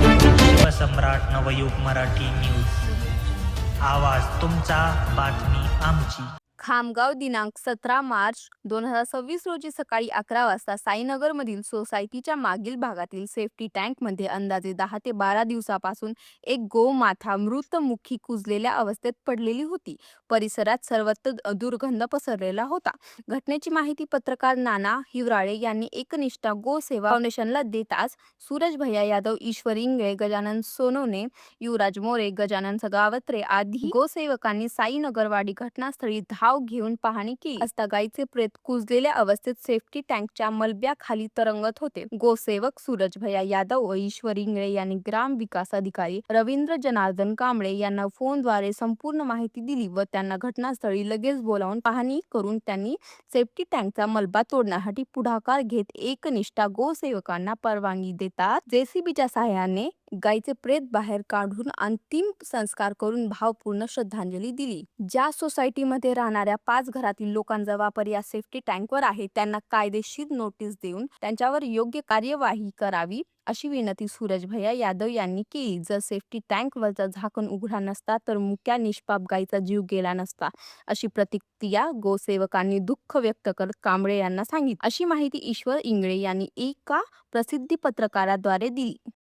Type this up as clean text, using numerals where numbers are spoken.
शिवसम्राट Navyug Marathi news. आवाज तुमचा, बातमी आमची. खामगाव दिनांक 17 मार्च 2026 रोजी सकाळी 11 वाजता साईनगरमधील सोसायटीच्या मागील भागातील सेफ्टी टँकमध्ये अंदाजे 10 ते 12 दिवसापासून एक गोमाता मृतमुखी कुजलेल्या अवस्थेत पडलेली होती. परिसरात सर्वत्र दुर्गंध पसरलेला होता. घटनेची माहिती पत्रकार नाना हिवराळे यांनी एकनिष्ठा गोसेवा फाउंडेशनला देताच सूरज भैया यादव, ईश्वर इंगळे, गजानन सोनवणे, युवराज मोरे, गजानन सगावत्रे आदी गोसेवकांनी साईनगरवाडी घटनास्थळी धाव घेऊन पाहणी केली असता गायीचे प्रेत कुजलेल्या अवस्थेत सेफ्टी टँकच्या मलब्याखाली तरंगत होते. गोसेवक सूरज भैया यादव व ईश्वर इंगळे यांनी ग्राम विकास अधिकारी रवींद्र जनार्दन कांबळे यांना फोनद्वारे संपूर्ण माहिती दिली व त्यांना घटनास्थळी लगेच बोलावून पाहणी करून त्यांनी सेफ्टी टँकचा मलबा तोडण्यासाठी पुढाकार घेत एकनिष्ठा गोसेवकांना परवानगी देतात जेसीबीच्या सहाय्याने गायीचे प्रेत बाहेर काढून अंतिम संस्कार करून भावपूर्ण श्रद्धांजली दिली. ज्या सोसायटीमध्ये राहणाऱ्या 5 घरातील लोकांचा वापर या सेफ्टी टँकवर आहे त्यांना कायदेशीर नोटीस देऊन त्यांच्यावर योग्य कार्यवाही करावी अशी विनंती सूरज भैया यादव यांनी केली. जर सेफ्टी टँकवरचा झाकण उघडा नसता तर मुक्या निष्पाप गायीचा जीव गेला नसता अशी प्रतिक्रिया गोसेवकांनी दुःख व्यक्त करत कांबळे यांना सांगितली. अशी माहिती ईश्वर इंगळे यांनी एका प्रसिद्धी पत्रकाराद्वारे दिली.